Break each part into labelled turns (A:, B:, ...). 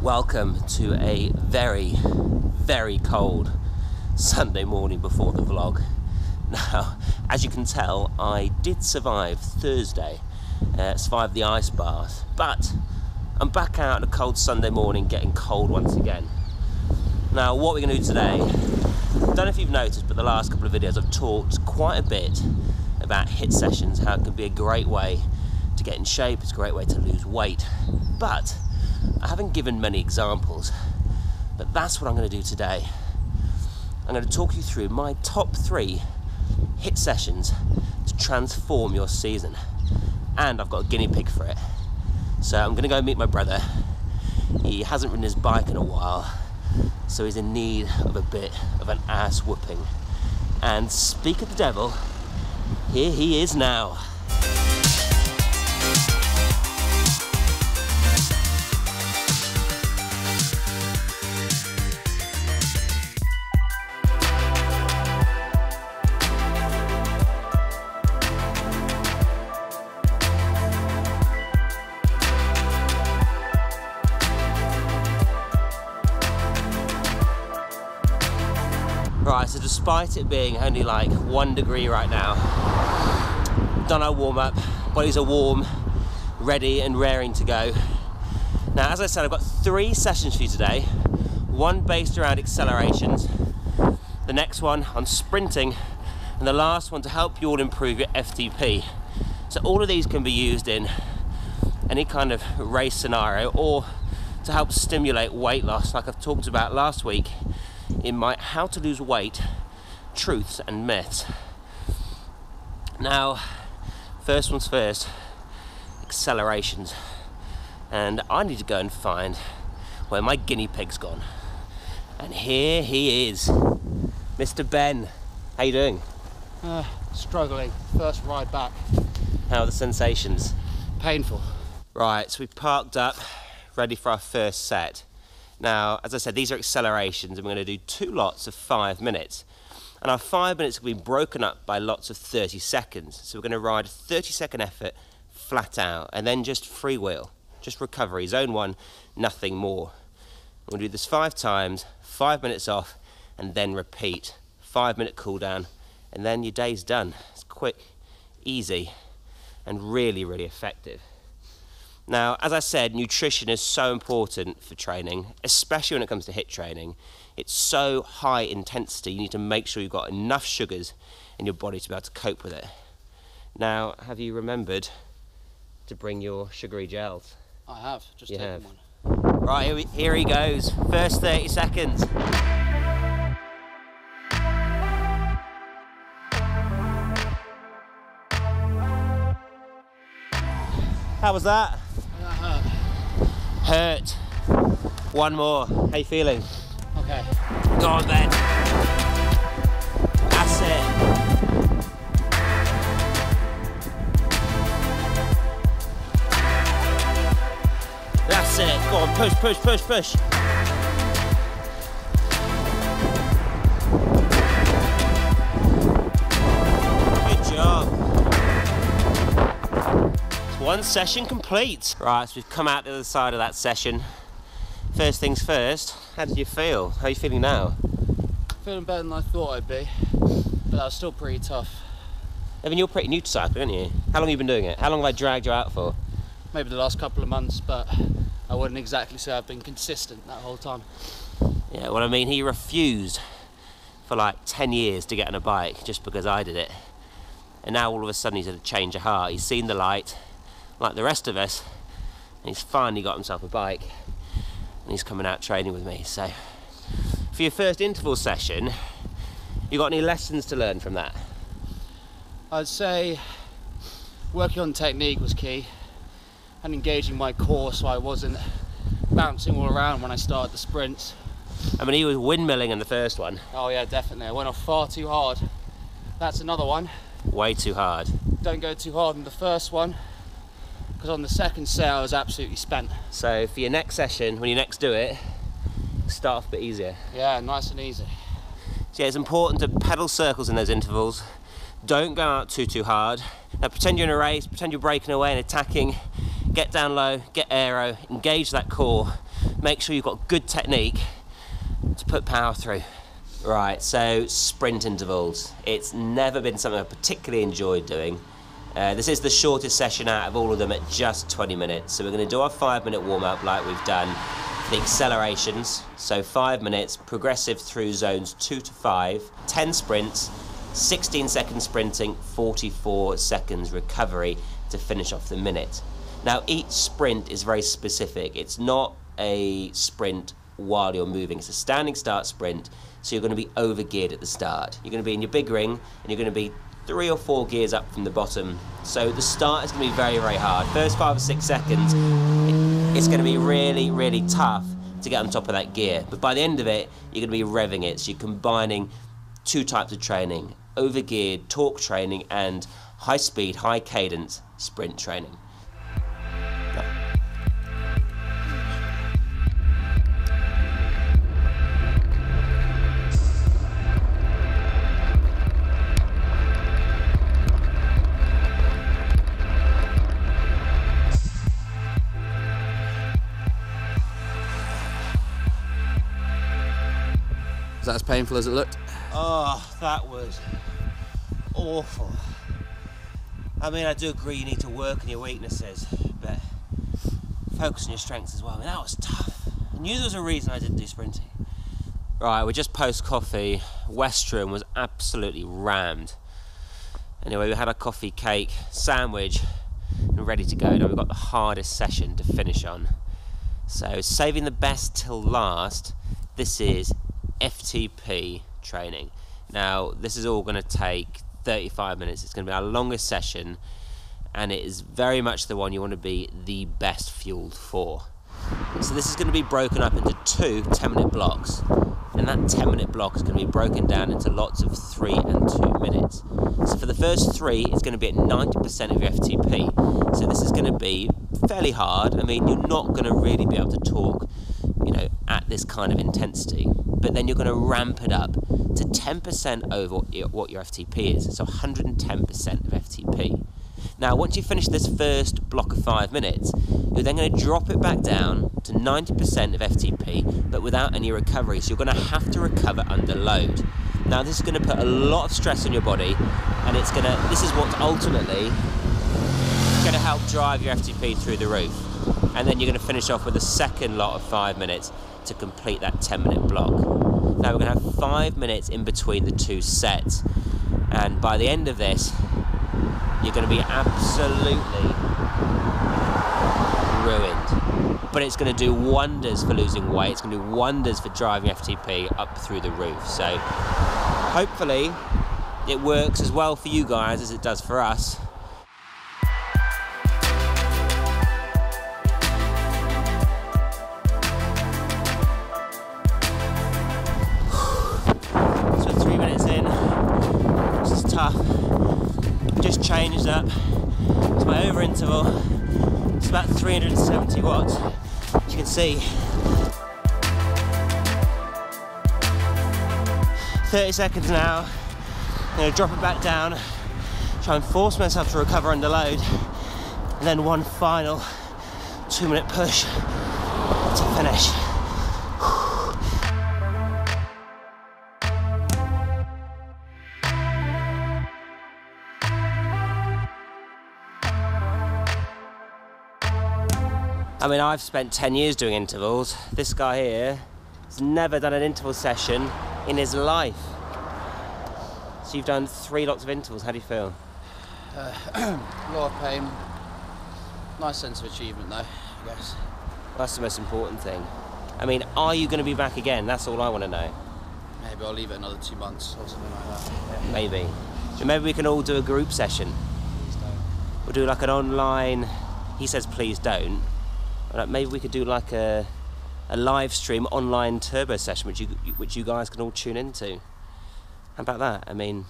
A: Welcome to a very, very cold Sunday morning before the vlog. Now, as you can tell, I did survive Thursday, survived the ice bath, but I'm back out on a cold Sunday morning getting cold once again. Now, what we're going to do today, I don't know if you've noticed, but the last couple of videos I've talked quite a bit about HIIT sessions, how it can be a great way to get in shape, it's a great way to lose weight, but I haven't given many examples, but that's what I'm going to do today. I'm going to talk you through my top 3 HIIT sessions to transform your season, and I've got a guinea pig for it. So I'm going to go meet my brother. He hasn't ridden his bike in a while, so he's in need of a bit of an ass whooping. And speak of the devil, here he is now. Right, so despite it being only like 1 degree right now, done our warm up, bodies are warm, ready and raring to go. Now, as I said, I've got 3 sessions for you today. One based around accelerations, the next one on sprinting, and the last one to help you all improve your FTP. So all of these can be used in any kind of race scenario or to help stimulate weight loss, like I've talked about last week in my How to Lose Weight, Truths and Myths. Now, first one's first, accelerations. And I need to go and find where my guinea pig's gone. And here he is, Mr. Ben. How you doing?
B: Struggling. First ride back.
A: How are the sensations?
B: Painful.
A: Right, so we've parked up, ready for our first set. Now, as I said, these are accelerations, and we're going to do 2 lots of 5 minutes. And our 5 minutes will be broken up by lots of 30 seconds. So we're going to ride a 30-second effort flat out, and then just freewheel, just recovery, zone 1, nothing more. We'll do this 5 times, 5 minutes off, and then repeat. 5-minute cool down, and then your day's done. It's quick, easy, and really, really effective. Now, as I said, nutrition is so important for training, especially when it comes to HIIT training. It's so high intensity, you need to make sure you've got enough sugars in your body to be able to cope with it. Now, have you remembered to bring your sugary gels?
B: I have, just taken one.
A: Right, here he goes. First 30 seconds. How was that?
B: That
A: hurt. One more. How you feeling?
B: Okay.
A: Go on, Ben. That's it. That's it. Go on, push, push, push, push. Good job. One session complete. Right, so we've come out the other side of that session. First things first, how did you feel? How are you feeling now?
B: Feeling better than I thought I'd be, but that was still pretty tough.
A: I mean, you're pretty new to cycling, aren't you? How long have you been doing it? How long have I dragged you out for?
B: Maybe the last couple of months, but I wouldn't exactly say I've been consistent that whole time.
A: Yeah, well, I mean, he refused for like 10 years to get on a bike just because I did it. And now all of a sudden he's had a change of heart. He's seen the light, like the rest of us, and he's finally got himself a bike, and he's coming out training with me. So for your first interval session, you got any lessons to learn from that?
B: I'd say working on technique was key, and engaging my core so I wasn't bouncing all around when I started the sprints.
A: I mean, he was windmilling in the first one.
B: Oh yeah, definitely. I went off far too hard. That's another one.
A: Way too hard.
B: Don't go too hard in the first one, because on the second set I was absolutely spent.
A: So for your next session, when you next do it, start off a bit easier.
B: Yeah, nice and easy.
A: So yeah, it's important to pedal circles in those intervals. Don't go out too hard. Now pretend you're in a race, pretend you're breaking away and attacking. Get down low, get aero, engage that core. make sure you've got good technique to put power through. Right, so sprint intervals. It's never been something I've particularly enjoyed doing. This is the shortest session out of all of them at just 20 minutes. So we're going to do our 5-minute warm-up like we've done for the accelerations. So 5 minutes, progressive through zones 2 to 5, 10 sprints, 16 seconds sprinting, 44 seconds recovery to finish off the minute. Now each sprint is very specific. It's not a sprint while you're moving. It's a standing start sprint, so you're going to be over geared at the start. You're going to be in your big ring and you're going to be 3 or 4 gears up from the bottom. So the start is going to be very, very hard. First 5 or 6 seconds, it's going to be really, really tough to get on top of that gear. But by the end of it, you're going to be revving it. So you're combining 2 types of training: over geared torque training and high speed, high cadence sprint training.
B: Is that as painful as it looked?
A: Oh, that was awful. I mean, I do agree you need to work on your weaknesses, but focus on your strengths as well. I mean, that was tough. I knew there was a reason I didn't do sprinting. Right, we're just post-coffee. Westrum was absolutely rammed. Anyway, we had our coffee, cake, sandwich, and ready to go. Now we've got the hardest session to finish on. So, saving the best till last, this is FTP training. Now this is all going to take 35 minutes. It's going to be our longest session, and it is very much the one you want to be the best fueled for. So this is going to be broken up into 2 10-minute blocks, and that 10-minute block is going to be broken down into lots of 3 and 2 minutes. So for the first 3, it's going to be at 90% of your FTP. So this is going to be fairly hard. I mean, you're not going to really be able to talk, you know, at this kind of intensity, but then you're going to ramp it up to 10% over what your FTP is, so 110% of FTP. Now once you finish this first block of 5 minutes, you're then going to drop it back down to 90% of FTP, but without any recovery, so you're going to have to recover under load. Now this is going to put a lot of stress on your body, and this is what's ultimately going to help drive your FTP through the roof. And then you're going to finish off with a second lot of 5 minutes to complete that 10-minute block. Now we're going to have 5 minutes in between the 2 sets, and by the end of this you're going to be absolutely ruined. But it's going to do wonders for losing weight. It's going to do wonders for driving FTP up through the roof. So hopefully it works as well for you guys as it does for us. So 3 minutes in, this is tough. Just changed up. It's my over interval. It's about 370 watts, as you can see. 30 seconds now. I'm going to drop it back down, try and force myself to recover under load, and then one final 2-minute push to finish. I mean, I've spent 10 years doing intervals. This guy here has never done an interval session in his life. So you've done 3 lots of intervals. How do you feel?
B: A lot of pain. Nice sense of achievement though, I guess.
A: That's the most important thing. I mean, are you going to be back again? That's all I want to know.
B: Maybe I'll leave it another 2 months or something like that. Yeah.
A: Maybe. So maybe we can all do a group session.
B: Please don't.
A: We'll do like an online, he says please don't. Maybe we could do like a live stream online turbo session which you guys can all tune into. How about that? I mean,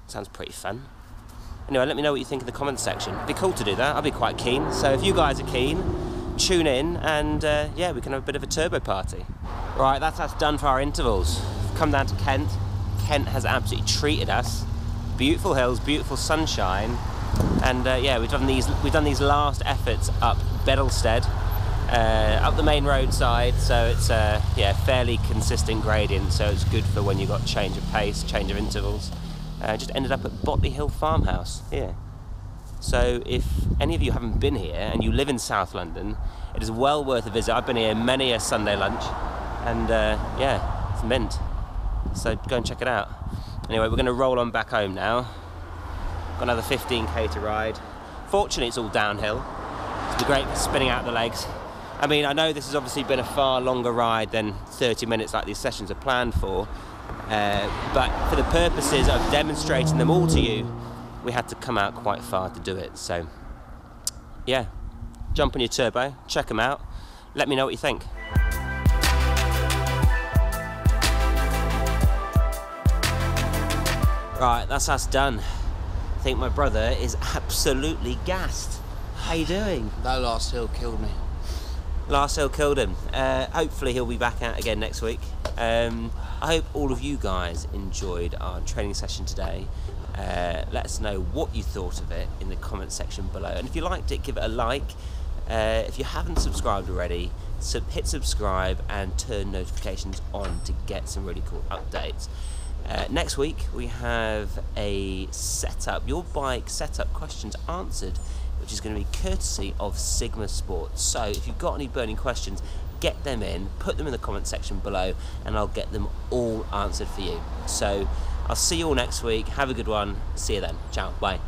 A: sounds pretty fun. Anyway, let me know what you think in the comments section. It'd be cool to do that. I'll be quite keen. So if you guys are keen, tune in and yeah, we can have a bit of a turbo party. Right, that's us done for our intervals. We've come down to Kent. Kent has absolutely treated us. Beautiful hills, beautiful sunshine. And yeah, we've done these last efforts up Bedlstead, up the main roadside, so it's yeah, fairly consistent gradient, so it's good for when you've got change of pace, change of intervals. Just ended up at Botley Hill Farmhouse here. So if any of you haven't been here and you live in South London, it is well worth a visit. I've been here many a Sunday lunch, and yeah, it's mint. So go and check it out. Anyway, we're going to roll on back home now. Got another 15k to ride. Fortunately, it's all downhill. It's great for spinning out the legs. I mean, I know this has obviously been a far longer ride than 30 minutes like these sessions are planned for, but for the purposes of demonstrating them all to you, we had to come out quite far to do it. So yeah, jump on your turbo, check them out, let me know what you think. Right, that's us done. I think my brother is absolutely gassed. How you doing?
B: That last hill killed me.
A: Last hill killed him. Hopefully he'll be back out again next week. I hope all of you guys enjoyed our training session today. Let us know what you thought of it in the comment section below. And if you liked it, give it a like. If you haven't subscribed already, hit subscribe and turn notifications on to get some really cool updates. Next week we have a setup, your bike setup questions answered, which is going to be courtesy of Sigma Sports. So if you've got any burning questions, get them in, put them in the comment section below, and I'll get them all answered for you. So I'll see you all next week. Have a good one. See you then. Ciao. Bye.